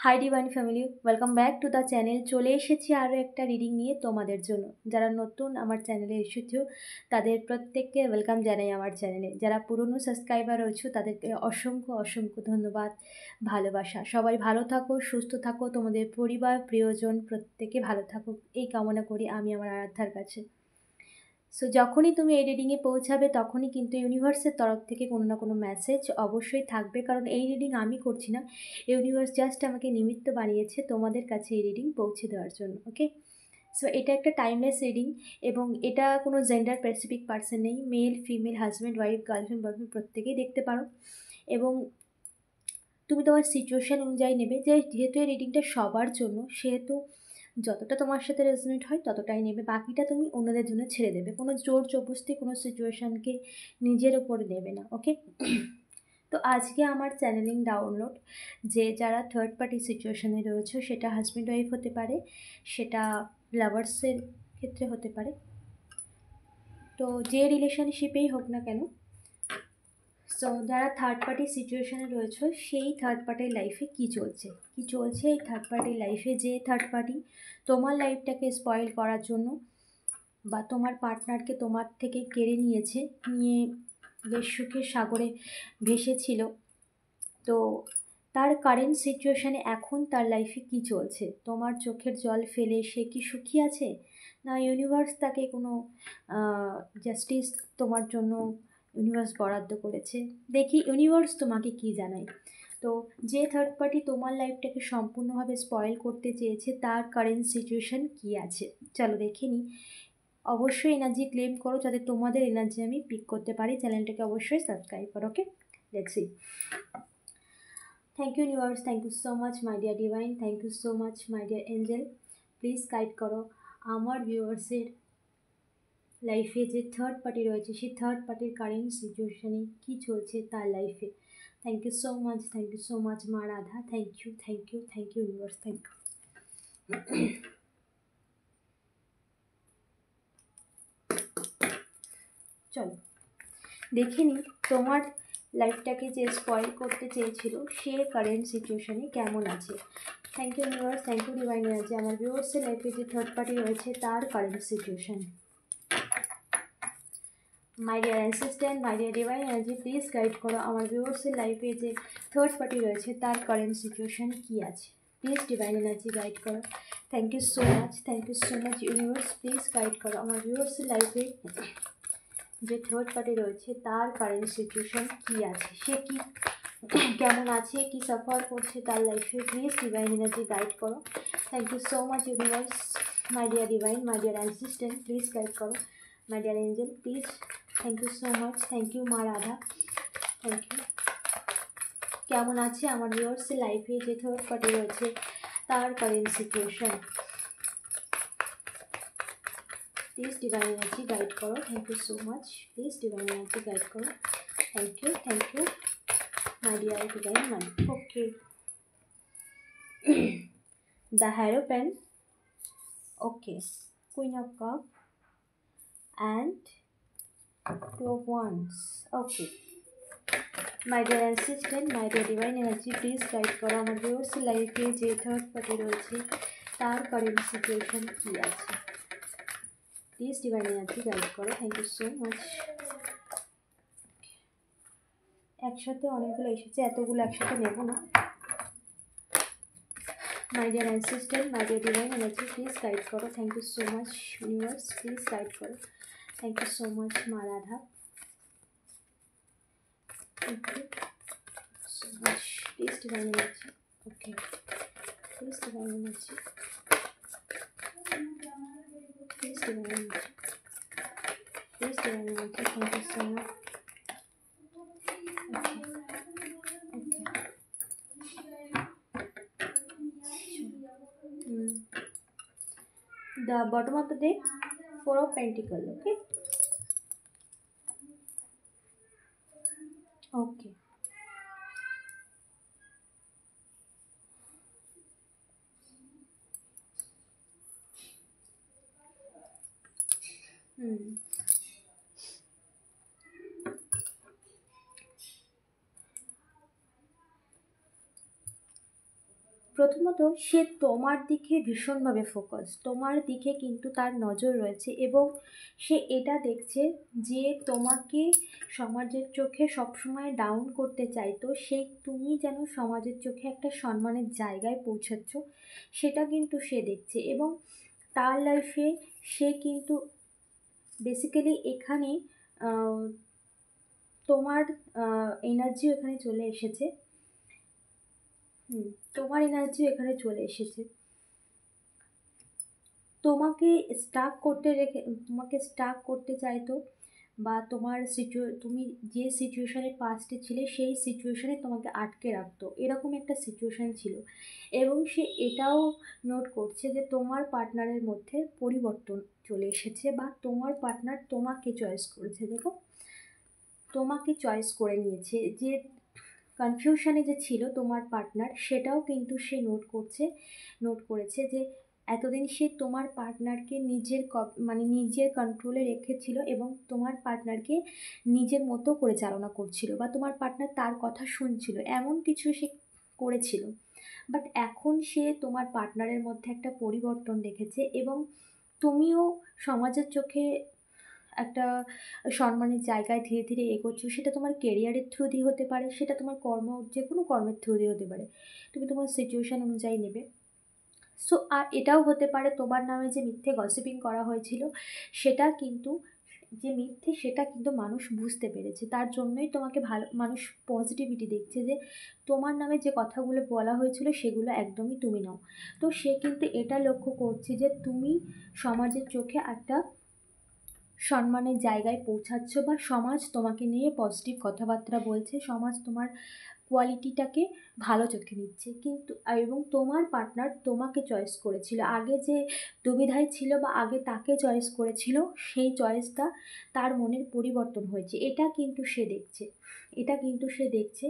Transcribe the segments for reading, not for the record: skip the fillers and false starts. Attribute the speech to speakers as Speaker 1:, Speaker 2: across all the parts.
Speaker 1: Hi divine family, welcome back to the channel. চলে এসেছি আরও একটা রিডিং নিয়ে তোমাদের জন্য। যারা নতুন আমার চ্যানেলে এসেছো তাদের প্রত্যেককে ওয়েলকাম জানাই আমার চ্যানেলে। যারা পুরনো সাবস্ক্রাইবার রয়েছো তাদেরকে অসংখ্য অসংখ্য ধন্যবাদ, ভালোবাসা। সবাই ভালো থাকো, সুস্থ থাকো, তোমাদের পরিবার প্রিয়জন প্রত্যেকে ভালো থাকুক এই কামনা করি আমি আমার আরাধ্যার কাছে। সো যখনই তুমি এই রিডিংয়ে পৌঁছাবে তখনই কিন্তু ইউনিভার্সের তরফ থেকে কোনো না কোনো মেসেজ অবশ্যই থাকবে, কারণ এই রিডিং আমি করছি না, ইউনিভার্স জাস্ট আমাকে নিমিত্ত বানিয়েছে তোমাদের কাছে এই রিডিং পৌঁছে দেওয়ার জন্য। ওকে, সো এটা একটা টাইমলেস রিডিং এবং এটা কোনো জেন্ডার স্পেসিফিক পার্সন নেই, male female husband wife girlfriend boyfriend প্রত্যেকেই দেখতে পারো। এবং তুমি তোমার সিচুয়েশান অনুযায়ী নেবে, যেহেতু এই রিডিংটা সবার জন্য সেহেতু যতটা তোমার সাথে রেজোনেট হয় ততটাই নেবে, বাকিটা তুমি অন্যদের জন্য ছেড়ে দেবে। কোনো জোর জবরদস্তি কোনো সিচুয়েশানকে নিজের ওপরে নেবে না। ওকে, তো আজকে আমার চ্যানেলিং ডাউনলোড যে যারা থার্ড পার্টি সিচুয়েশানে রয়েছে, সেটা হাজব্যান্ড ওয়াইফ হতে পারে, সেটা লাভার্সের ক্ষেত্রে হতে পারে, তো যে রিলেশনশিপেই হোক না কেন। সো যারা থার্ড পার্টি সিচুয়েশানে রয়েছে সেই থার্ড পার্টির লাইফে কী চলছে এই থার্ড পার্টির লাইফে, যে থার্ড পার্টি তোমার লাইফটাকে স্পয়েল করার জন্য বা তোমার পার্টনারকে তোমার থেকে কেড়ে নিয়ে বেশ সুখের সাগরে ভেসেছিল, তো তার কারেন্ট সিচুয়েশানে এখন তার লাইফে কী চলছে, তোমার চোখের জল ফেলে সে কি সুখী আছে, না ইউনিভার্স তাকে কোনো জাস্টিস তোমার জন্য ইউনিভার্স বরাদ্দ করেছে। দেখি ইউনিভার্স তোমাকে কি জানায়। তো যে থার্ড পার্টি তোমার লাইফটাকে সম্পূর্ণভাবে স্পয়েল করতে চেয়েছে তার কারেন্ট সিচুয়েশান কি আছে, চলো দেখে নিই। অবশ্যই এনার্জি ক্লেম করো যাতে তোমাদের এনার্জি আমি পিক করতে পারি। চ্যানেলটাকে অবশ্যই সাবস্ক্রাইব করো। Okay, let's see. Thank you universe, thank you so much my dear divine, thank you so much my dear angel. Please guide করো আমার ভিউয়ার্সের লাইফে যে থার্ড পার্টি রয়েছে সেই থার্ড পার্টির কারেন্ট সিচুয়েশানে কী চলছে তার লাইফে। থ্যাংক ইউ সো মাচ মা Radha, thank you universe, thank you. চলো দেখে নিই তোমার লাইফটাকে যে স্পয়েল করতে চেয়েছিল সে কারেন্ট সিচুয়েশানে কেমন আছে। Thank you universe, thank you divine energy. আমার ভিউয়ার্সের লাইফে যে থার্ড পার্টি রয়েছে তার current situation. My dear assistant, my dear divine energy, please guide করো আমার ভিউয়ার্সের লাইফে যে থার্ড পার্টি রয়েছে তার কারেন্ট সিচুয়েশান কী আছে। প্লিজ ডিভাইন এনার্জি গাইড করো। Thank you so much universe, please guide করো আমার ভিউয়ার্সের লাইফে যে থার্ড পার্টি রয়েছে তার কারেন্ট সিচুয়েশান কী আছে, সে কি কেমন আছে, কি সাফার করছে তার লাইফে। প্লিজ ডিভাইন এনার্জি গাইড করো। Thank you so much universe, my dear divine, my dear assistant, please guide করো। My dear angel, please, thank you so much, thank you মা রাধা, থ্যাংক ইউ। কেমন আছে আমার ভিউয়ার্সের লাইফে যে থার্ড পার্টি রয়েছে তার current situation. Please divine energy guide করো। Thank you so much, please divine energy guide করো। Thank you my dear divine man. Okay, the Hierophant, okay, Queen of Cup and Two of Wands. Okay, my dear assistant, my dear divine energy, please guide করো আমার viewers লাইফে যে third party রয়েছে তার current situation কী আছে। Please divine energy guide করো। Thank you so much. একসাথে অনেকগুলো এসেছে, এতগুলো একসাথে নেব না। My dear assistant, my dear divine energy, please guide করো। Thank you so much universe, please guide করো। Thank you so much মা Radha, thank you so much, please divine energy, okay, please divine energy, please divine energy, please divine energy, thank you so much, okay, the bottom of the deck, Four of Pentacles. Okay, okay, প্রথমত সে তোমার দিকে ভীষণভাবে focus, তোমার দিকে কিন্তু তার নজর রয়েছে এবং সে এটা দেখছে যে তোমাকে সমাজের চোখে সবসময় ডাউন করতে চাইতো, সেই তুমি যেন সমাজের চোখে একটা সম্মানের জায়গায় পৌঁছাচ্ছ সেটা কিন্তু সে দেখছে। এবং তার লাইফে সে কিন্তু বেসিক্যালি এখানে আহ, তোমার এনার্জিও এখানে চলে এসেছে। তোমার এনার্জিও এখানে চলে এসেছে। তোমাকে তোমাকে স্টাক করতে চাইতো, বা তুমি যে সিচুয়েশানে পাস্টে ছিলে সেই সিচুয়েশানে তোমাকে আটকে রাখতো, এরকম একটা সিচুয়েশান ছিল। এবং সে এটাও নোট করছে যে তোমার পার্টনারের মধ্যে পরিবর্তন চলে এসেছে, বা তোমার পার্টনার তোমাকে চয়েস করেছে। দেখো, তোমাকে চয়েস করে নিয়েছে। যে কনফিউশনে যে ছিল তোমার পার্টনার, সেটাও কিন্তু সে নোট করেছে যে এতদিন সে তোমার পার্টনারকে নিজের কন্ট্রোলে রেখেছিল এবং তোমার পার্টনারকে নিজের মতো করে চালনা করছিল, বা তোমার পার্টনার তার কথা শুনছিল, এমন কিছু সে করেছিল। বাট এখন সে তোমার পার্টনারের মধ্যে একটা পরিবর্তন দেখেছে এবং তুমিও সমাজের চোখে একটা সম্মানের জায়গায় ধীরে ধীরে এগোচ্ছ। সেটা তোমার কেরিয়ারের থ্রু দিয়ে হতে পারে, সেটা তোমার যে কোনো কর্মের থ্রু দিয়ে হতে পারে, তুমি তোমার সিচুয়েশান অনুযায়ী নেবে। সো আর এটাও হতে পারে তোমার নামে যে মিথ্যে গসিপিং করা হয়েছিল সেটা কিন্তু, যে মিথ্যে সেটা কিন্তু মানুষ বুঝতে পেরেছে, তার জন্যই তোমাকে মানুষ পজিটিভিটি দেখছে, যে তোমার নামে যে কথাগুলো বলা হয়েছিল সেগুলো একদমই তুমি নাও। তো সে কিন্তু এটা লক্ষ্য করছে যে তুমি সমাজের চোখে একটা সম্মানের জায়গায় পৌঁছাচ্ছ, বা সমাজ তোমাকে নিয়ে পজিটিভ কথাবার্তা বলছে, সমাজ তোমার কোয়ালিটিটাকে ভালো চোখে নিচ্ছে। কিন্তু এবং তোমার পার্টনার তোমাকে চয়েস করেছিল, আগে যে দুবিধায় ছিল বা আগে তাকে চয়েস করেছিল, সেই চয়েসটা তার মনের পরিবর্তন হয়েছে, এটা কিন্তু সে দেখছে।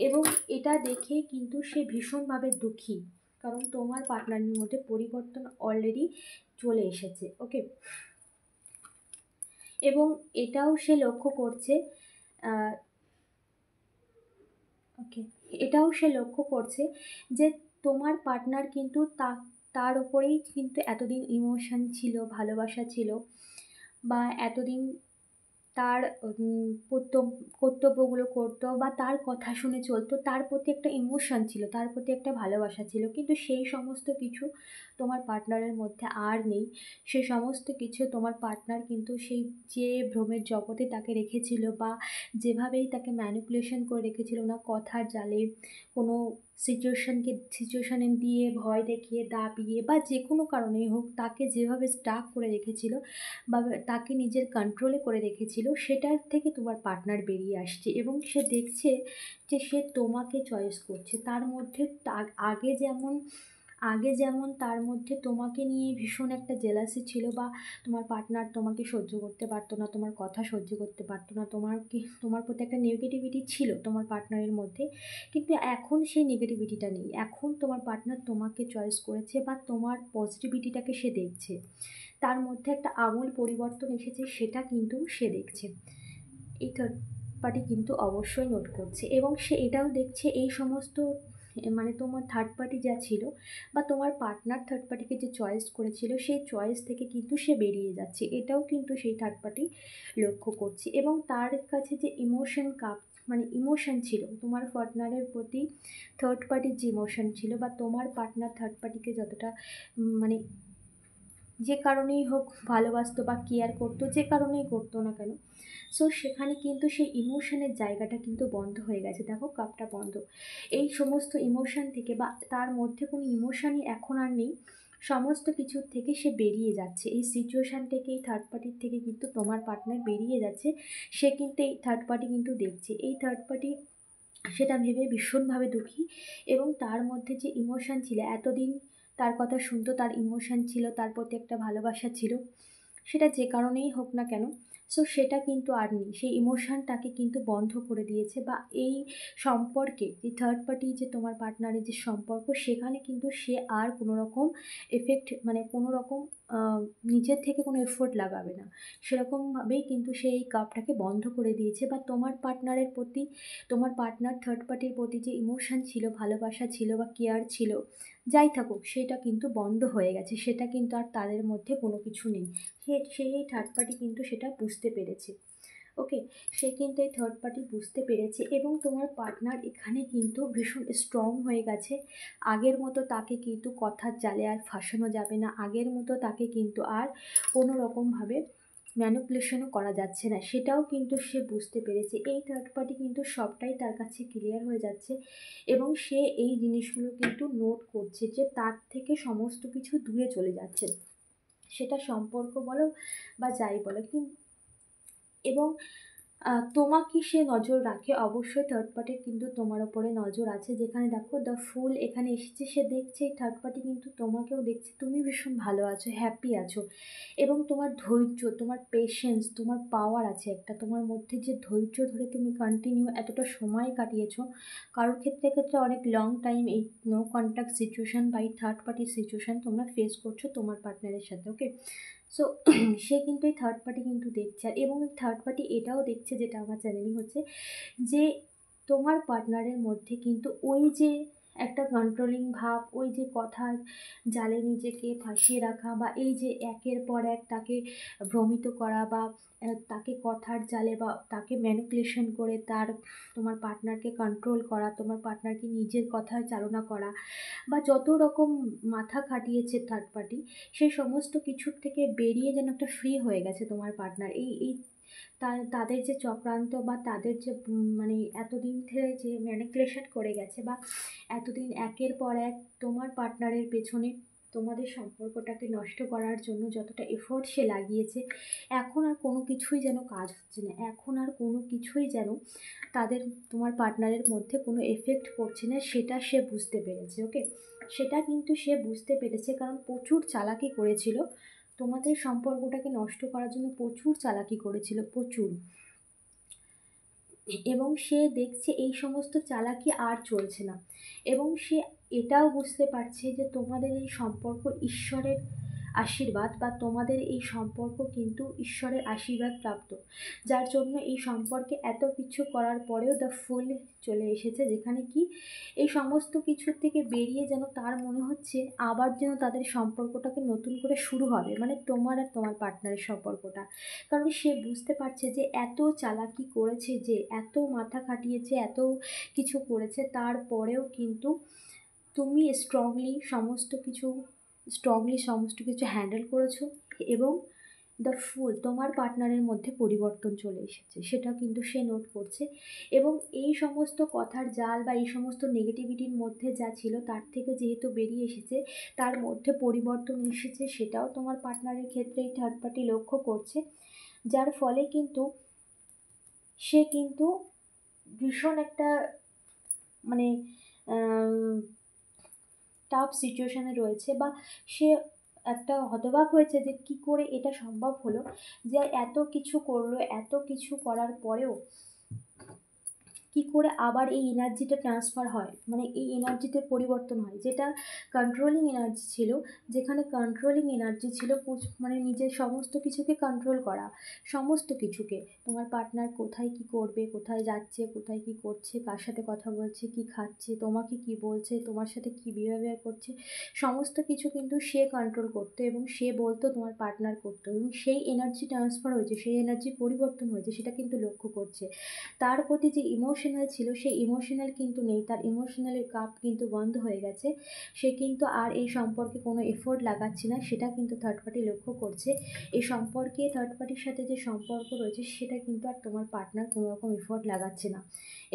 Speaker 1: এবং এটা দেখে কিন্তু সে ভীষণভাবে দুঃখী, কারণ তোমার পার্টনারের মধ্যে পরিবর্তন অলরেডি চলে এসেছে। ওকে, এবং এটাও সে লক্ষ্য করছে আহ, ওকে, এটাও সে লক্ষ্য করছে যে তোমার পার্টনার কিন্তু তার উপরেই কিন্তু এতদিন ইমোশন ছিল, ভালোবাসা ছিল, বা এতদিন তার কর্তব্যগুলো করতো বা তার কথা শুনে চলতো, তার প্রতি একটা ইমোশন ছিল, তার প্রতি একটা ভালোবাসা ছিল। কিন্তু সেই সমস্ত কিছু তোমার পার্টনারের মধ্যে আর নেই। সে সমস্ত কিছু তোমার পার্টনার কিন্তু সেই যে ভ্রমের জগতে তাকে রেখেছিল, বা যেভাবেই তাকে ম্যানিপুলেশন করে রেখেছিল না, কথার জালে কোনো সিচুয়েশানে দিয়ে ভয় দেখিয়ে দাবিয়ে বা যে কোনো কারণেই হোক তাকে যেভাবে স্টাক করে রেখেছিল বা তাকে নিজের কন্ট্রোলে করে রেখেছিল, সেটার থেকে তোমার পার্টনার বেরিয়ে আসছে এবং সে দেখছে যে সে তোমাকে চয়েস করছে। তার মধ্যে আগে যেমন তার মধ্যে তোমাকে নিয়ে ভীষণ একটা জেলাসি ছিল, বা তোমার পার্টনার তোমাকে সহ্য করতে পারতো না, তোমার কথা সহ্য করতে পারতো না, তোমার প্রতি একটা নেগেটিভিটি ছিল তোমার পার্টনারের মধ্যে। কিন্তু এখন সেই নেগেটিভিটিটা নেই, এখন তোমার পার্টনার তোমাকে চয়েস করেছে বা তোমার পজিটিভিটিটাকে সে দেখছে, তার মধ্যে একটা আমূল পরিবর্তন এসেছে, সেটা কিন্তু সে দেখছে। এই থার্ড পার্টি কিন্তু অবশ্যই নোট করছে এবং সে এটাও দেখছে এই সমস্ত মানে তোমার থার্ড পার্টি যা ছিল বা তোমার পার্টনার থার্ড পার্টিকে যে চয়েস করেছিল সেই চয়েস থেকে কিন্তু সে বেরিয়ে যাচ্ছে, এটাও কিন্তু সেই থার্ড পার্টি লক্ষ্য করছে। এবং তার কাছে যে ইমোশন ছিল তোমার পার্টনারের প্রতি, থার্ড পার্টির যে ইমোশন ছিল, বা তোমার পার্টনার থার্ড পার্টিকে যতটা মানে যে কারণেই হোক ভালোবাসতো বা কেয়ার করতো, যে কারণেই করতো না কেন, সো সেখানে কিন্তু সেই ইমোশনের জায়গাটা কিন্তু বন্ধ হয়ে গেছে। দেখো, কাপটা বন্ধ। এই সমস্ত ইমোশন থেকে বা তার মধ্যে কোনো ইমোশনই এখন আর নেই, সমস্ত কিছুর থেকে সে বেরিয়ে যাচ্ছে, এই সিচুয়েশান থেকে, এই থার্ড পার্টির থেকে কিন্তু তোমার পার্টনার বেরিয়ে যাচ্ছে। সে কিন্তু এই থার্ড পার্টি কিন্তু দেখছে, এই থার্ড পার্টি সেটা ভেবে ভীষণভাবে দুঃখী। এবং তার মধ্যে যে ইমোশান ছিল, এতদিন তার কথা শুনতো, তার ইমোশান ছিল, তার প্রতি একটা ভালোবাসা ছিল, সেটা যে কারণেই হোক না কেন, সো সেটা কিন্তু আর নেই, সেই ইমোশানটাকে কিন্তু বন্ধ করে দিয়েছে। বা এই সম্পর্কে যে থার্ড পার্টি যে তোমার পার্টনারের যে সম্পর্ক, সেখানে কিন্তু সে আর কোনো রকম এফেক্ট কোনো রকম নিজের থেকে কোনো এফোর্ট লাগাবে না, সেরকমভাবেই কিন্তু সে এই কাপটাকে বন্ধ করে দিয়েছে। বা তোমার পার্টনারের প্রতি, তোমার পার্টনার থার্ড পার্টির প্রতি যে ইমোশন ছিল, ভালোবাসা ছিল বা কেয়ার ছিল, যাই থাকুক সেটা কিন্তু বন্ধ হয়ে গেছে, সেটা কিন্তু আর তাদের মধ্যে কোনো কিছু নেই। সেই থার্ড পার্টি কিন্তু সেটা বুঝতে পেরেছে। ওকে, সে কিন্তু এই থার্ড পার্টি বুঝতে পেরেছে এবং তোমার পার্টনার এখানে কিন্তু ভীষণ স্ট্রং হয়ে গেছে। আগের মতো তাকে কিন্তু কথার জালে আর ফাঁসানো যাবে না, আগের মতো তাকে কিন্তু আর কোনো রকমভাবে ম্যানিপুলেশনও করা যাচ্ছে না, সেটাও কিন্তু সে বুঝতে পেরেছে। এই থার্ড পার্টি কিন্তু সবটাই তার কাছে ক্লিয়ার হয়ে যাচ্ছে এবং সে এই জিনিসগুলো কিন্তু নোট করছে যে তার থেকে সমস্ত কিছু দূরে চলে যাচ্ছে, সেটা সম্পর্ক বলো বা যাই বলো। এবং তোমাকে সে নজর রাখে, অবশ্যই থার্ড পার্টির কিন্তু তোমার ওপরে নজর আছে। যেখানে দেখো দ্য ফুল এখানে এসেছে, সে দেখছে এই থার্ড পার্টি কিন্তু তোমাকেও দেখছে, তুমি ভীষণ ভালো আছো, হ্যাপি আছো এবং তোমার ধৈর্য, তোমার পেশেন্স, তোমার পাওয়ার আছে একটা, তোমার মধ্যে যে ধৈর্য ধরে তুমি কন্টিনিউ এতটা সময় কাটিয়েছো। কারোর ক্ষেত্রে ক্ষেত্রে অনেক লং টাইম এই নো কন্ট্যাক্ট সিচুয়েশান বা এই থার্ড পার্টির সিচুয়েশান তোমরা ফেস করছো তোমার পার্টনারের সাথে। ওকে, সো সে কিন্তু এই থার্ড পার্টি কিন্তু দেখছে, আর এবং এই থার্ড পার্টি এটাও দেখছে, যেটা আমার চ্যানেলিং হচ্ছে, যে তোমার পার্টনারের মধ্যে কিন্তু ওই যে একটা কন্ট্রোলিং ভাব, ওই যে কথার জালে নিজেকে ফাঁসিয়ে রাখা, বা এই যে একের পর এক তাকে ভ্রমিত করা, বা তাকে কথার জালে বা তাকে ম্যানিপুলেশন করে তোমার পার্টনারকে কন্ট্রোল করা, তোমার পার্টনারকে নিজের কথায় চালনা করা, বা যত রকম মাথা খাটিয়েছে থার্ড পার্টি, সেই সমস্ত কিছুর থেকে বেরিয়ে যেন একটা ফ্রি হয়ে গেছে তোমার পার্টনার। এই এই তাদের যে চক্রান্ত বা তাদের যে মানে এতদিন ধরে যে ম্যানিপুলেশন করে গেছে, বা এতদিন একের পর এক তোমার পার্টনারের পেছনে তোমাদের সম্পর্কটাকে নষ্ট করার জন্য যতটা এফোর্ট সে লাগিয়েছে, এখন আর কোনো কিছুই যেন কাজ হচ্ছে না, এখন আর কোনো কিছুই যেন তোমার পার্টনারের মধ্যে কোনো এফেক্ট করছে না, সেটা সে বুঝতে পেরেছে। ওকে, সেটা কিন্তু সে বুঝতে পেরেছে, কারণ প্রচুর চালাকি করেছিল তোমাদের সম্পর্কটাকে নষ্ট করার জন্য, প্রচুর চালাকি করেছিল, প্রচুর। এবং সে দেখছে এই সমস্ত চালাকি আর চলছে না, এবং সে এটাও বুঝতে পারছে যে তোমাদের এই সম্পর্ক ঈশ্বরের আশীর্বাদ, বা তোমাদের এই সম্পর্ক কিন্তু ঈশ্বরের আশীর্বাদ প্রাপ্ত, যার জন্য এই সম্পর্কে এত কিছু করার পরেও দ্য ফুল চলে এসেছে, যেখানে কি এই সমস্ত কিছুর থেকে বেরিয়ে যেন তার মনে হচ্ছে আবার যেন তাদের সম্পর্কটাকে নতুন করে শুরু হবে, মানে তোমার আর তোমার পার্টনারের সম্পর্কটা। কারণ সে বুঝতে পারছে যে এত চালাকি করেছে, যে এত মাথা খাটিয়েছে, এত কিছু করেছে, তারপরেও কিন্তু তুমি স্ট্রংলি সমস্ত কিছু হ্যান্ডেল করেছো, এবং দ্য ফুল তোমার পার্টনারের মধ্যে পরিবর্তন চলে এসেছে, সেটা কিন্তু সে নোট করছে। এবং এই সমস্ত কথার জাল বা এই সমস্ত নেগেটিভিটির মধ্যে যা ছিল তার থেকে যেহেতু বেরিয়ে এসেছে, তার মধ্যে পরিবর্তন এসেছে, সেটাও তোমার পার্টনারের ক্ষেত্রে এই থার্ড পার্টি লক্ষ্য করছে, যার ফলে কিন্তু সে কিন্তু ভীষণ একটা মানে টাফ সিচুয়েশানে রয়েছে, বা সে একটা হতবাক হয়েছে যে কি করে এটা সম্ভব হলো, যে এত কিছু করলো, এত কিছু করার পরেও কি করে আবার এই এনার্জিটা ট্রান্সফার হয়, মানে এই এনার্জিতে পরিবর্তন হয়, যেটা কন্ট্রোলিং এনার্জি ছিল, যেখানে কন্ট্রোলিং এনার্জি ছিল মানে নিজের সমস্ত কিছুকে কন্ট্রোল করা, সমস্ত কিছুকে, তোমার পার্টনার কোথায় কি করবে, কোথায় যাচ্ছে, কোথায় কি করছে, কার সাথে কথা বলছে, কি খাচ্ছে, তোমাকে কি বলছে, তোমার সাথে কি বিহেভিয়ার করছে, সমস্ত কিছু কিন্তু সে কন্ট্রোল করতো এবং সে বলতো, তোমার পার্টনার করতো, এবং সেই এনার্জি ট্রান্সফার হয়েছে, সেই এনার্জি পরিবর্তন হয়েছে, সেটা কিন্তু লক্ষ্য করছে। তার প্রতি যে ইমোশনাল ছিল, সেই ইমোশনাল কিন্তু নেই, তার ইমোশনালের কাপ কিন্তু বন্ধ হয়ে গেছে, সে কিন্তু আর এই সম্পর্কে কোনো এফোর্ট লাগাচ্ছে না, সেটা কিন্তু থার্ড পার্টি লক্ষ্য করছে। এই সম্পর্কে থার্ড পার্টির সাথে যে সম্পর্ক রয়েছে, সেটা কিন্তু আর তোমার পার্টনার কোনো রকম এফোর্ট লাগাচ্ছে না।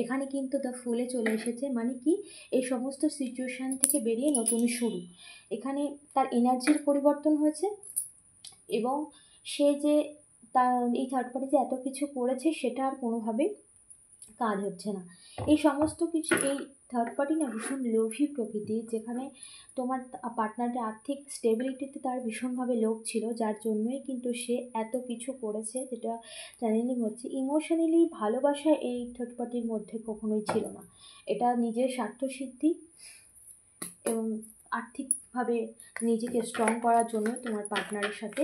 Speaker 1: এখানে কিন্তু দ্য ফুলে চলে এসেছে, মানে কি এই সমস্ত সিচুয়েশান থেকে বেরিয়ে নতুন শুরু, এখানে তার এনার্জির পরিবর্তন হয়েছে, এবং সে যে তার এই থার্ড পার্টি যে এত কিছু করেছে, সেটা আর কোনোভাবেই কাজ হচ্ছে না। এই সমস্ত কিছু, এই থার্ড পার্টি না ভীষণ লোভী প্রকৃতির, যেখানে তোমার পার্টনারের আর্থিক স্টেবিলিটিতে তার ভীষণভাবে লোভ ছিল, যার জন্যই কিন্তু সে এত কিছু করেছে, যেটা চ্যানেলিং হচ্ছে। ইমোশনালি ভালোবাসা এই থার্ড পার্টির মধ্যে কখনোই ছিল না, এটা নিজের স্বার্থসিদ্ধি এবং আর্থিক ভাবে নিজেকে স্ট্রং করার জন্য তোমার পার্টনারের সাথে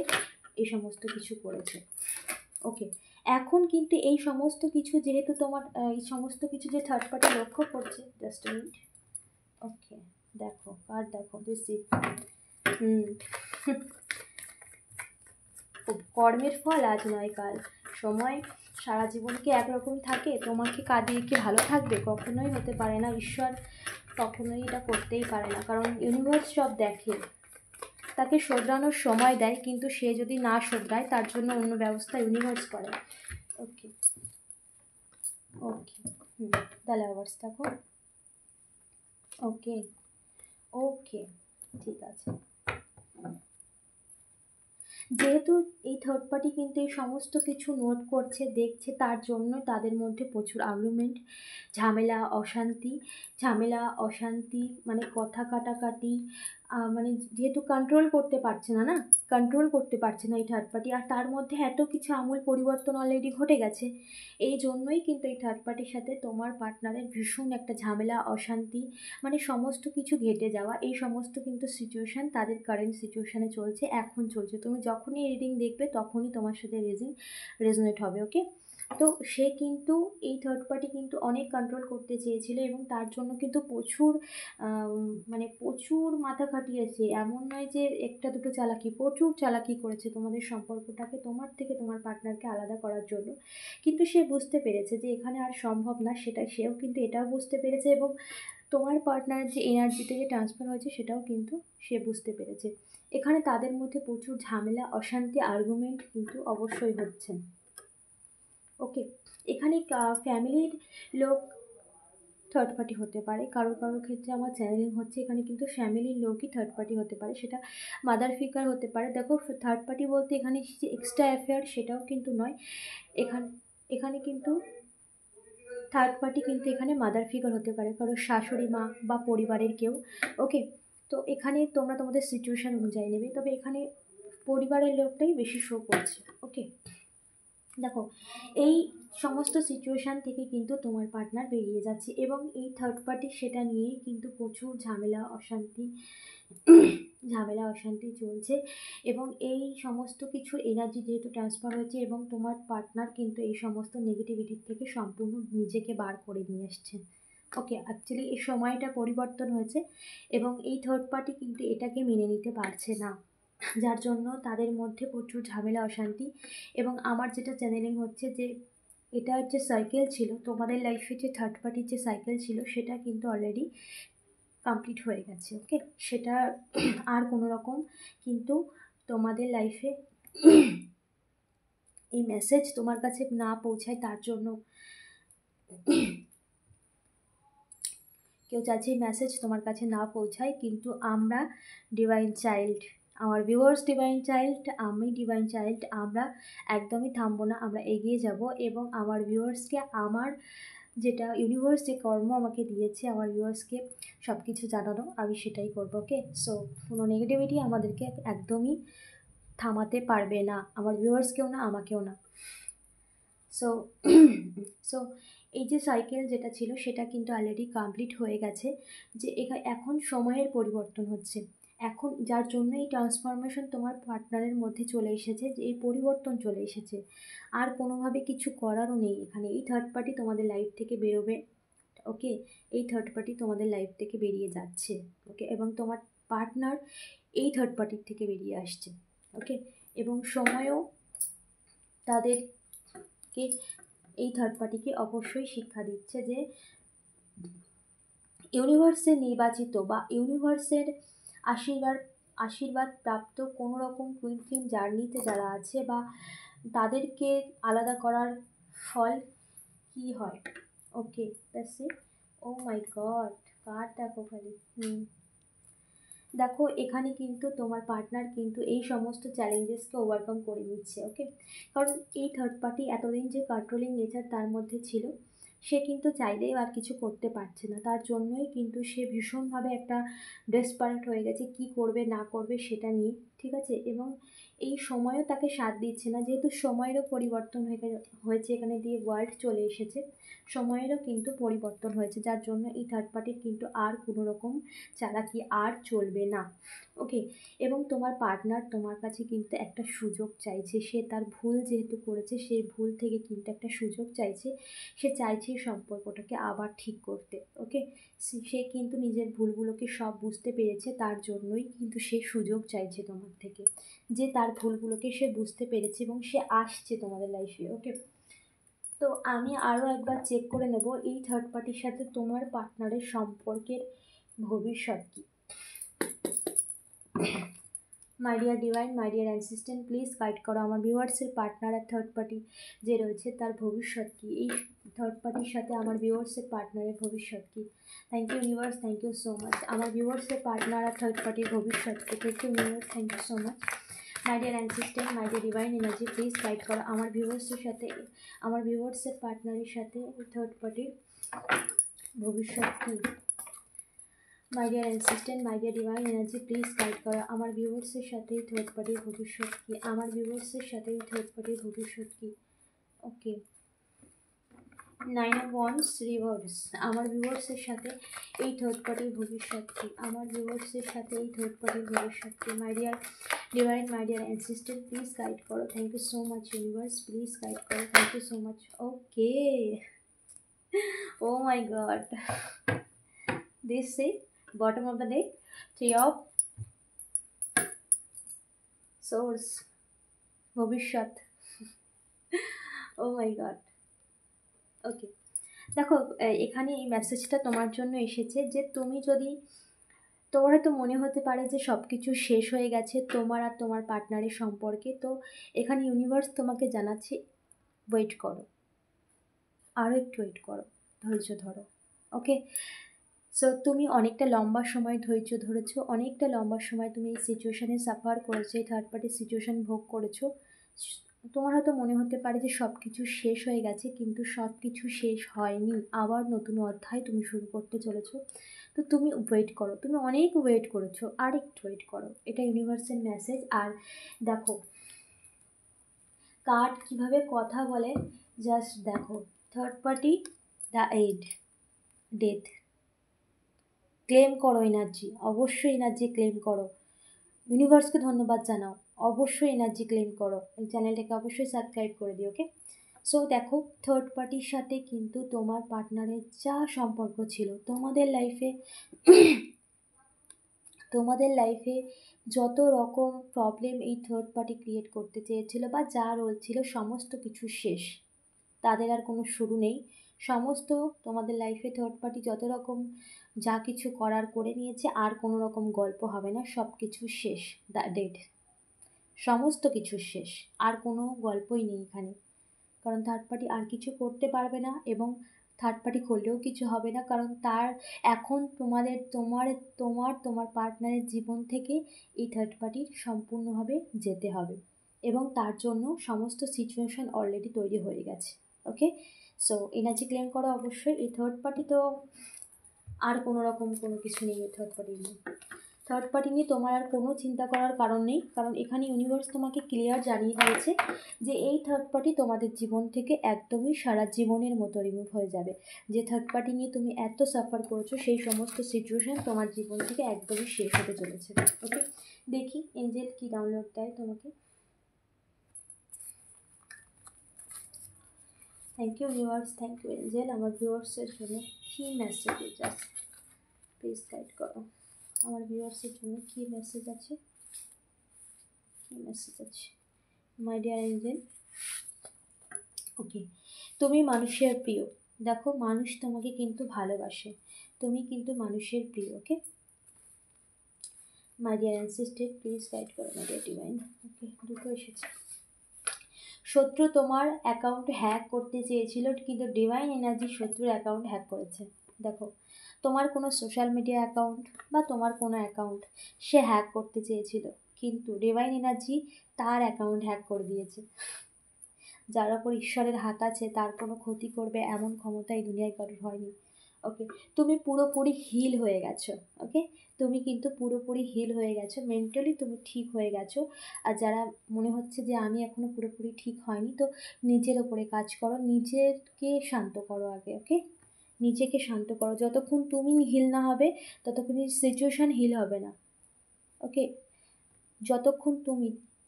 Speaker 1: এই সমস্ত কিছু করেছে। ওকে, এখন কিন্তু এই সমস্ত কিছু যেহেতু তোমার এই সমস্ত কিছু যে থার্ড পার্টি লক্ষ্য করছে, জাস্ট মিনিট। ওকে, দেখো আর দেখো বেশি কর্মের ফল আজ নয় কাল। সময় সারা জীবন কি একরকম থাকে? তোমাকে কাঁদিয়ে কি ভালো থাকবে? কখনোই হতে পারে না। ঈশ্বর কখনোই এটা করতেই পারে না, কারণ ইউনিভার্স সব দেখে। তাকে শোধরানোর সময় দেয়, কিন্তু সে যদি না শোধরায় তার জন্য অন্য ব্যবস্থা ইউনিভার্স করে। ওকে ওকে তাহলে আবার দেখো। ওকে ওকে ঠিক আছে। যেহেতু এই থার্ড পার্টি কিন্তু এই সমস্ত কিছু নোট করছে, দেখছে, তার জন্য তাদের মধ্যে প্রচুর আর্গুমেন্ট, ঝামেলা অশান্তি, মানে কথা কাটাকাটি, মানে যেহেতু কন্ট্রোল করতে পারছে না এই থার্ড পার্টি, আর তার মধ্যে এত কিছু আমূল পরিবর্তন অলরেডি ঘটে গেছে। এই জন্যই কিন্তু এই থার্ড পার্টির সাথে তোমার পার্টনারের ভীষণ একটা ঝামেলা, অশান্তি, মানে সমস্ত কিছু ঘেটে যাওয়া, এই সমস্ত কিন্তু সিচুয়েশান তাদের কারেন্ট সিচুয়েশানে চলছে, এখন চলছে। তুমি যখনই রিডিং দেখবে তখনই তোমার সাথে রেজোনেট হবে। ওকে, তো সে কিন্তু এই থার্ড পার্টি কিন্তু অনেক কন্ট্রোল করতে চেয়েছিল, এবং তার জন্য কিন্তু প্রচুর মাথা খাটিয়েছে। এমন নয় যে একটা দুটো চালাকি, প্রচুর চালাকি করেছে তোমাদের সম্পর্কটাকে, তোমার থেকে তোমার পার্টনারকে আলাদা করার জন্য। কিন্তু সে বুঝতে পেরেছে যে এখানে আর সম্ভব না, সেও কিন্তু এটাও বুঝতে পেরেছে, এবং তোমার পার্টনার যে এনার্জিতে যে ট্রান্সফার হয়েছে সেটাও কিন্তু সে বুঝতে পেরেছে। এখানে তাদের মধ্যে প্রচুর ঝামেলা, অশান্তি, আর্গুমেন্ট কিন্তু অবশ্যই হচ্ছে। ওকে, এখানে ফ্যামিলির লোক থার্ড পার্টি হতে পারে, কারোর ক্ষেত্রে আমার চ্যানেলিং হচ্ছে এখানে কিন্তু ফ্যামিলির লোকই থার্ড পার্টি হতে পারে, সেটা মাদার ফিগার হতে পারে। দেখো, থার্ড পার্টি বলতে এখানে যে এক্সট্রা অ্যাফেয়ার সেটাও কিন্তু নয়। এখানে কিন্তু থার্ড পার্টি কিন্তু এখানে মাদার ফিগার হতে পারে, কারো শাশুড়ি মা বা পরিবারের কেউ। ওকে, তো এখানে তোমরা তোমাদের সিচুয়েশান অনুযায়ী নেবে, তবে এখানে পরিবারের লোকটাই বেশি শো করছে। ওকে, দেখো, এই সমস্ত সিচুয়েশান থেকে কিন্তু তোমার পার্টনার বেরিয়ে যাচ্ছে, এবং এই থার্ড পার্টি সেটা নিয়েই কিন্তু প্রচুর ঝামেলা অশান্তি চলছে, এবং এই সমস্ত কিছুর এনার্জি যেহেতু ট্রান্সফার হয়েছে, এবং তোমার পার্টনার কিন্তু এই সমস্ত নেগেটিভিটির থেকে সম্পূর্ণ নিজেকে বার করে নিয়ে আসছে। ওকে, অ্যাকচুয়ালি এই সময়টা পরিবর্তন হয়েছে, এবং এই থার্ড পার্টি কিন্তু এটাকে মেনে নিতে পারছে না, যার জন্য তাদের মধ্যে প্রচুর ঝামেলা অশান্তি। এবং আমার যেটা চ্যানেলিং হচ্ছে যে এটার যে সাইকেল ছিল তোমাদের লাইফে, যে থার্ড পার্টির যে সাইকেল ছিল, সেটা কিন্তু অলরেডি কমপ্লিট হয়ে গেছে। ওকে, সেটা আর কোনো রকম কিন্তু তোমাদের লাইফে এই মেসেজ তোমার কাছে না পৌঁছায়, তার জন্য কেউ চাইছে এই মেসেজ তোমার কাছে না পৌঁছায়, কিন্তু আমরা ডিভাইন চাইল্ড, আমার ভিউয়ার্স ডিভাইন চাইল্ড, আমি ডিভাইন চাইল্ড, আমরা একদমই থামবো না, আমরা এগিয়ে যাব, এবং আমার ভিউয়ার্সকে আমার যেটা ইউনিভার্স যে কর্ম আমাকে দিয়েছে আমার ভিউয়ার্সকে সব কিছু জানানো, আমি সেটাই করবো। ওকে, সো কোনো নেগেটিভিটি আমাদেরকে একদমই থামাতে পারবে না, আমার ভিউয়ার্সকেও না, আমাকেও না। সো সো এই যে সাইকেল যেটা ছিল সেটা কিন্তু অলরেডি কমপ্লিট হয়ে গেছে, যে এখন সময়ের পরিবর্তন হচ্ছে, এখন যার জন্য এই ট্রান্সফরমেশন তোমার পার্টনারের মধ্যে চলে এসেছে, যে এই পরিবর্তন চলে এসেছে, আর কোনোভাবে কিছু করারও নেই এখানে। এই থার্ড পার্টি তোমাদের লাইফ থেকে বেরোবে। ওকে, এই থার্ড পার্টি তোমাদের লাইফ থেকে বেরিয়ে যাচ্ছে। ওকে, এবং তোমার পার্টনার এই থার্ড পার্টির থেকে বেরিয়ে আসছে। ওকে, এবং সময়ও তাদেরকে, এই থার্ড পার্টিকে অবশ্যই শিক্ষা দিচ্ছে যে ইউনিভার্সের নির্বাচিত বা ইউনিভার্সের আশীর্বাদ প্রাপ্ত কোনো রকম কুইন্টিম জার্নিতে যারা আছে, বা তাদেরকে আলাদা করার ফল কী হয়। Okay, that's it. Oh my god, card দেখো খালি। দেখো, এখানে কিন্তু তোমার পার্টনার কিন্তু এই সমস্ত চ্যালেঞ্জেসকে ওভারকাম করে নিচ্ছে। ওকে, কারণ এই থার্ড পার্টি এতদিন যে কন্ট্রোলিং নেচার তার মধ্যে ছিল, সে কিন্তু চাইলেই আর কিছু করতে পারছে না, তার জন্যই কিন্তু সে ভীষণভাবে একটা ডেসপারেট হয়ে গেছে, কি করবে না করবে সেটা নিয়ে। ঠিক আছে? এবং এই সময়ও তাকে সাথ দিচ্ছে না, যেহেতু সময়েরও পরিবর্তন হয়েছে, এখানে দিয়ে ওয়ার্ল্ড চলে এসেছে, সময়েরও কিন্তু পরিবর্তন হয়েছে, যার জন্য এই থার্ড পার্টির কিন্তু আর কোনো রকম চালাকি আর চলবে না। ওকে, এবং তোমার পার্টনার তোমার কাছে কিন্তু একটা সুযোগ চাইছে, সে তার ভুল যেহেতু করেছে সেই ভুল থেকে কিন্তু একটা সুযোগ চাইছে, সে চাইছে সম্পর্কটাকে আবার ঠিক করতে। ওকে, সে কিন্তু নিজের ভুলগুলোকে সব বুঝতে পেরেছে, তার জন্যই কিন্তু সে সুযোগ চাইছে তোমার থেকে, যে তার ভুলগুলোকে সে বুঝতে পেরেছে এবং সে আসছে তোমাদের লাইফে। ওকে, তো আমি আরও একবার চেক করে নেব এই থার্ড পার্টির সাথে তোমার পার্টনারের সম্পর্কের ভবিষ্যৎ কী। My dear divine, my dear assistant, please guide করো আমার ভিউয়ার্সের পার্টনার আর থার্ড পার্টি যে রয়েছে তার ভবিষ্যৎ কী, এই থার্ড পার্টির সাথে আমার ভিউয়ার্সের পার্টনারের ভবিষ্যৎ কী। Thank you universe, thank you so much. আমার ভিউয়ার্সের পার্টনার আর থার্ড পার্টির ভবিষ্যৎ কী, thank you universe, thank you so much. My dear assistant, my dear divine energy, please guide করো আমার ভিউয়ার্সের সাথে, আমার ভিউয়ার্সের পার্টনারের সাথে থার্ড পার্টির ভবিষ্যৎ কী। My dear assistant, my dear divine energy, please guide করো আমার ভিউয়ার্সের সাথে থার্ড পার্টির ভবিষ্যৎ কী, আমার ভিউয়ার্সের সাথে থার্ড পার্টির ভবিষ্যৎ কী। ওকে, 9 of Wands রিভার্স, আমার ভিউয়ার্সের সাথে এই থার্ড পার্টির ভবিষ্যৎ কী, আমার ভিউয়ার্সের সাথে এই থার্ড পার্টির ভবিষ্যৎ কী। My dear divine, my dear assistant, please guide করো। Thank you so much universe, please guide করো, thank you so much. Okay, oh my god, this is bottom of the deck, 3 of swords, ভবিষ্যৎ। ও my god. ওকে, দেখো এখানে এই মেসেজটা তোমার জন্য এসেছে যে তুমি যদি, তোমার হয়তো মনে হতে পারে যে সব কিছু শেষ হয়ে গেছে তোমার আর তোমার পার্টনারের সম্পর্কে, তো এখানে ইউনিভার্স তোমাকে জানাচ্ছে ওয়েট করো, আরও একটু ওয়েট করো, ধৈর্য ধরো। ওকে, সো তুমি অনেকটা লম্বা সময় ধৈর্য ধরেছো, অনেকটা লম্বা সময় তুমি এই সিচুয়েশানে সাফার করেছো, এই থার্ড পার্টির সিচুয়েশান ভোগ করেছো। তোমার হয়তো মনে হতে পারে যে সব কিছু শেষ হয়ে গেছে, কিন্তু সব কিছু শেষ হয়নি, আবার নতুন অধ্যায় তুমি শুরু করতে চলেছো। তো তুমি ওয়েট করো, তুমি অনেক ওয়েট করেছো, আর একটু ওয়েট করো, এটা ইউনিভার্সের মেসেজ। আর দেখো কার্ড কীভাবে কথা বলে, জাস্ট দেখো, third party, the aid, death. Claim করো এনার্জি, অবশ্যই এনার্জি ক্লেম করো, ইউনিভার্সকে ধন্যবাদ জানাও, অবশ্যই এনার্জি ক্লেম করো, এই চ্যানেলটাকে অবশ্যই সাবস্ক্রাইব করে দিও। ওকে, সো দেখো থার্ড পার্টির সাথে কিন্তু তোমার পার্টনারের যা সম্পর্ক ছিল তোমাদের লাইফে যত রকম প্রবলেম এই থার্ড পার্টি ক্রিয়েট করতে চেয়েছিল বা যা রয়েছিল সমস্ত কিছু শেষ, তাদের আর কোনো শুরু নেই। সমস্ত তোমাদের লাইফে থার্ড পার্টি যত রকম যা কিছু করার করে নিয়েছে, আর কোনো রকম গল্প হবে না, সব কিছু শেষ, দ্য ডেড, সমস্ত কিছু শেষ, আর কোনো গল্পই নেই এখানে, কারণ থার্ড পার্টি আর কিছু করতে পারবে না এবং থার্ড পার্টি করলেও কিছু হবে না, কারণ তার এখন তোমার পার্টনারের জীবন থেকে এই থার্ড পার্টির সম্পূর্ণভাবে যেতে হবে, এবং তার জন্য সমস্ত সিচুয়েশান অলরেডি তৈরি হয়ে গেছে। ওকে, সো এনার্জি ক্লেম করো অবশ্যই। এই থার্ড পার্টি তো আর কোনো রকম কোনো কিছু নেই এই থার্ড পার্টি নিয়ে, থার্ড পার্টি নিয়ে তোমার আর কোনো চিন্তা করার কারণ নেই, কারণ এখানে ইউনিভার্স তোমাকে ক্লিয়ার জানিয়ে দিয়েছে যে এই থার্ড পার্টি তোমাদের জীবন থেকে একদমই সারা জীবনের মতো রিমুভ হয়ে যাবে। যে থার্ড পার্টি নিয়ে তুমি এত সাফার করেছো সেই সমস্ত সিচুয়েশান তোমার জীবন থেকে একদমই শেষ হতে চলেছে। ওকে, দেখি এঞ্জেল কি ডাউনলোড দেয় তোমাকে। Thank you viewers, thank you angel, আমার ভিউয়ার্সের জন্য কী মেসেজ জাস্ট প্লিজ গাইড করো, আমার ভিউয়ার্সের জন্য কী মেসেজ আছে, কী মেসেজ আছে। মাই ডিয়ার এঞ্জেল, ওকে, তুমি মানুষের প্রিয়, দেখো মানুষ তোমাকে কিন্তু ভালোবাসে, তুমি কিন্তু মানুষের প্রিয়। Okay, my dear assistant, please guide করো মাই ডিয়ার ডিভাইন। ওকে, দুটো এসেছে। শত্রু তোমার অ্যাকাউন্ট হ্যাক করতে চেয়েছিল, কিন্তু ডিভাইন এনার্জি শত্রুর অ্যাকাউন্ট হ্যাক করেছে। দেখো তোমার কোনো সোশ্যাল মিডিয়া অ্যাকাউন্ট বা তোমার কোনো অ্যাকাউন্ট সে হ্যাক করতে চেয়েছিল, কিন্তু ডিভাইন এনার্জি তার অ্যাকাউন্ট হ্যাক করে দিয়েছে। যার ওপর ঈশ্বরের হাত আছে তার কোনো ক্ষতি করবে এমন ক্ষমতা এই দুনিয়ায় কারোর হয়নি। ওকে, তুমি পুরোপুরি হিল হয়ে গেছো। ওকে, তুমি কিন্তু পুরোপুরি হিল হয়ে গেছো, মেন্টালি তুমি ঠিক হয়ে গেছো। আর যারা মনে হচ্ছে যে আমি এখনও পুরোপুরি ঠিক হয়নি, তো নিজের ওপরে কাজ করো, নিজেকে শান্ত করো আগে। ওকে, নিজেকে শান্ত করো, যতক্ষণ তুমি হিল না হবে ততক্ষণ সিচুয়েশান হিল হবে না। ওকে, যতক্ষণ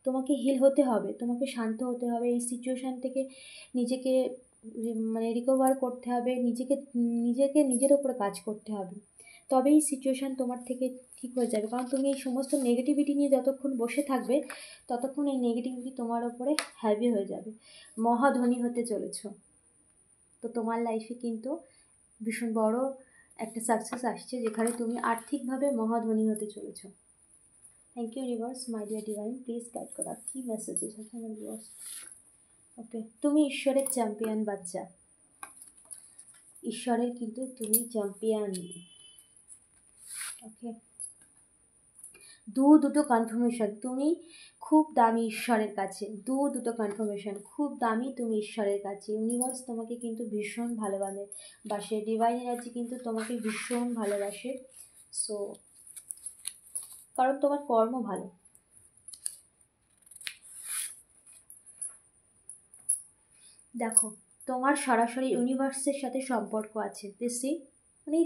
Speaker 1: তোমাকে হিল হতে হবে, তোমাকে শান্ত হতে হবে, এই সিচুয়েশান থেকে নিজেকে মানে রিকভার করতে হবে, নিজেকে নিজের ওপরে কাজ করতে হবে, তবেই সিচুয়েশান তোমার থেকে ঠিক হয়ে যাবে। কারণ তুমি এই সমস্ত নেগেটিভিটি নিয়ে যতক্ষণ বসে থাকবে ততক্ষণ এই নেগেটিভিটি তোমার ওপরে হ্যাভি হয়ে যাবে। মহাধনী হতে চলেছ, তো তোমার লাইফে কিন্তু ভীষণ বড় একটা সাকসেস আসছে, যেখানে তুমি আর্থিকভাবে মহাধনী হতে চলেছ। Thank you universe, my dear divine, please guide করা কী মেসেজ এসেছে আমার ইউনিভার্স। ওকে, তুমি ঈশ্বরের চ্যাম্পিয়ন বাচ্চা, ঈশ্বরের কিন্তু তুমি চ্যাম্পিয়ন। ওকে, দুটো কনফার্মেশন, তুমি খুব দামি ঈশ্বরের কাছে, দুটো কনফার্মেশন খুব দামি তুমি ঈশ্বরের কাছে। ইউনিভার্স তোমাকে কিন্তু ভীষণ ভালোবাসে, ডিভাইন এনার্জি কিন্তু তোমাকে ভীষণ ভালোবাসে। সো কারণ তোমার কর্ম ভালো। দেখো, তোমার সরাসরি ইউনিভার্সের সাথে সম্পর্ক আছে, দেখছি মানে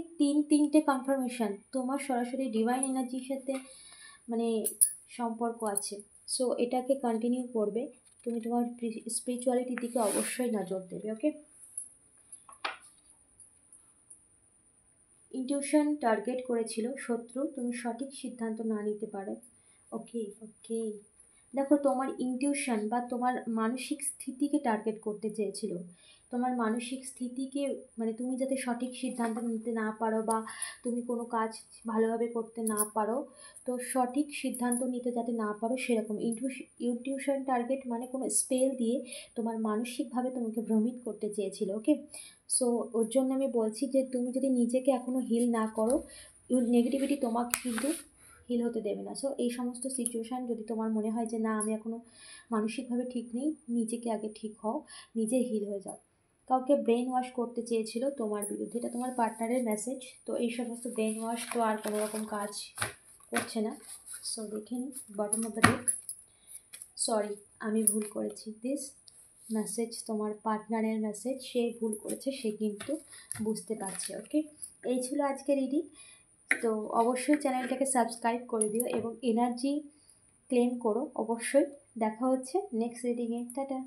Speaker 1: তিনটে কনফার্মেশন, তোমার সরাসরি ডিভাইন এনার্জির সাথে মানে সম্পর্ক আছে। সো এটাকে কন্টিনিউ করবে, তুমি তোমার স্পিরিচুয়ালিটির দিকে অবশ্যই নজর দেবে। ওকে, ইনটিউশন টার্গেট করেছিল শত্রু, তুমি সঠিক সিদ্ধান্ত না নিতে পারো। ওকে ওকে, দেখো তোমার ইনটিউশন বা তোমার মানসিক স্থিতিকে টার্গেট করতে চেয়েছিল, তোমার মানসিক স্থিতিকে, মানে তুমি যাতে সঠিক সিদ্ধান্ত নিতে না পারো বা তুমি কোনো কাজ ভালোভাবে করতে না পারো, তো সঠিক সিদ্ধান্ত নিতে যাতে না পারো সেরকম ইনটিউশন টার্গেট মানে কোনো স্পেল দিয়ে তোমার মানসিকভাবে তোমাকে ভ্রমিত করতে চেয়েছিল। ওকে, সো ওর জন্য আমি বলছি যে তুমি যদি নিজেকে এখনও হিল না করো, নেগেটিভিটি তোমাকে কিন্তু হিল হতে দেবে না। সো এই সমস্ত সিচুয়েশান যদি তোমার মনে হয় যে না আমি এখনও মানসিকভাবে ঠিক নেই, নিজেকে আগে ঠিক হও, নিজে হিল হয়ে যাও। কাউকে ব্রেন ওয়াশ করতে চেয়েছিল তোমার বিরুদ্ধে, এটা তোমার পার্টনারের মেসেজ। তো এই সমস্ত ব্রেন ওয়াশ তো আর কোনো রকম কাজ করছে না। সো দেখে নিই bottom of the deck. Sorry, আমি ভুল করেছি, দিস মেসেজ তোমার পার্টনারের মেসেজ, সে ভুল করেছে, সে কিন্তু বুঝতে পারছে। ওকে, এই ছিল আজকে রিডিং। তো অবশ্যই চ্যানেলটাকে সাবস্ক্রাইব করে দিও এবং এনার্জি ক্লেম করো অবশ্যই। দেখা হচ্ছে নেক্সট রিডিংয়ে, টাটা।